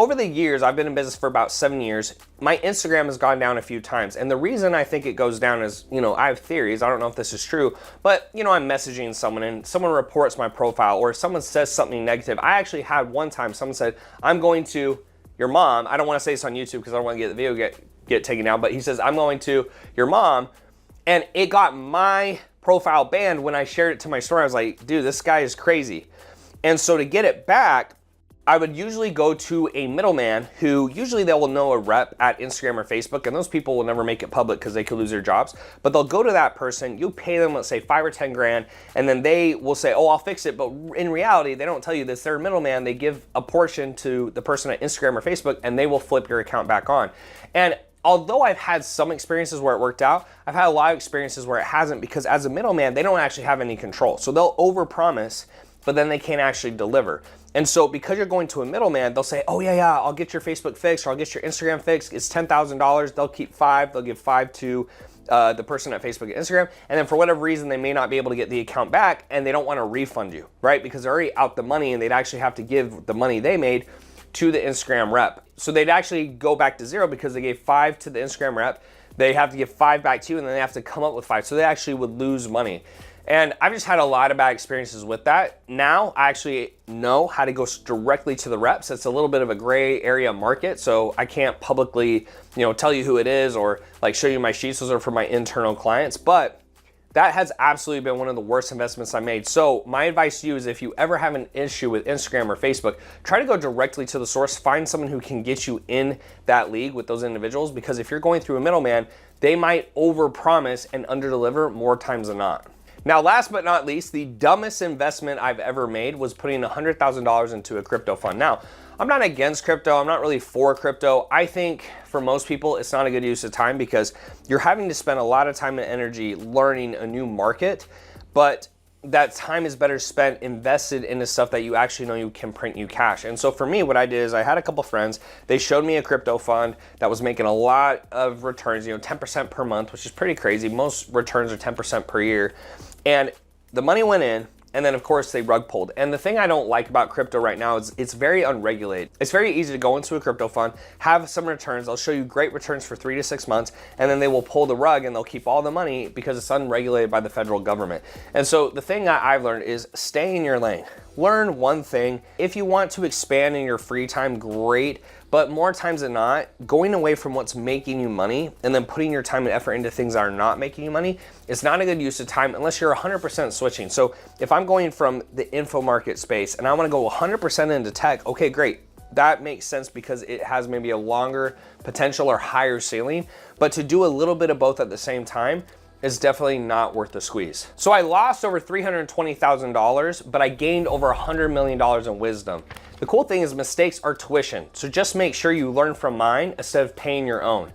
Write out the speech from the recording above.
over the years, I've been in business for about 7 years, my Instagram has gone down a few times. And the reason I think it goes down is, I have theories. I don't know if this is true, but I'm messaging someone and someone reports my profile or someone says something negative. I actually had one time someone said, I'm going to your mom. I don't want to say this on YouTube because I don't want to get the video get taken down, but he says, I'm going to your mom. And it got my profile banned when I shared it to my story. I was like, dude, this guy is crazy. And so to get it back, I would usually go to a middleman who usually they will know a rep at Instagram or Facebook, and those people will never make it public because they could lose their jobs. But they'll go to that person, you pay them, let's say 5 or 10 grand, and then they will say, oh, I'll fix it. But in reality, they don't tell you this. They're a middleman. They give a portion to the person at Instagram or Facebook, and they will flip your account back on. And although I've had some experiences where it worked out, I've had a lot of experiences where it hasn't, because as a middleman, they don't actually have any control. So they'll overpromise, but then they can't actually deliver. And so because you're going to a middleman, they'll say, oh yeah, I'll get your Facebook fixed, or I'll get your Instagram fixed. It's $10,000. They'll keep 5. They'll give 5 to the person at Facebook and Instagram. And then for whatever reason, they may not be able to get the account back, and they don't want to refund you, right? Because they're already out the money, and they'd actually have to give the money they made to the Instagram rep. So they'd actually go back to 0 because they gave 5 to the Instagram rep. They have to give 5 back to you, and then they have to come up with 5. So they actually would lose money. And I've just had a lot of bad experiences with that. Now I actually know how to go directly to the reps. It's a little bit of a gray area market, so I can't publicly, tell you who it is or like show you my sheets. Those are for my internal clients, but that has absolutely been one of the worst investments I made. So my advice to you is, if you ever have an issue with Instagram or Facebook, try to go directly to the source. Find someone who can get you in that league with those individuals, because if you're going through a middleman, they might overpromise and underdeliver more times than not. Now, last but not least, the dumbest investment I've ever made was putting $100,000 into a crypto fund. Now, I'm not against crypto. I'm not really for crypto. I think for most people, it's not a good use of time, because you're having to spend a lot of time and energy learning a new market, but that time is better spent invested into stuff that you actually know you can print you cash. And so for me, what I did is I had a couple friends. They showed me a crypto fund that was making a lot of returns, 10% per month, which is pretty crazy. Most returns are 10% per year. And the money went in, and then of course they rug pulled. And the thing I don't like about crypto right now is it's very unregulated. It's very easy to go into a crypto fund, have some returns. They'll show you great returns for 3 to 6 months, and then they will pull the rug and they'll keep all the money because it's unregulated by the federal government. And so the thing that I've learned is stay in your lane. Learn one thing. If you want to expand in your free time, great. But more times than not, going away from what's making you money and then putting your time and effort into things that are not making you money is not a good use of time unless you're 100% switching. So if I'm going from the info market space and I want to go 100% into tech, okay, great. That makes sense because it has maybe a longer potential or higher ceiling. But to do a little bit of both at the same time is definitely not worth the squeeze. So I lost over $320,000, but I gained over $100 million in wisdom. The cool thing is mistakes are tuition. So just make sure you learn from mine instead of paying your own.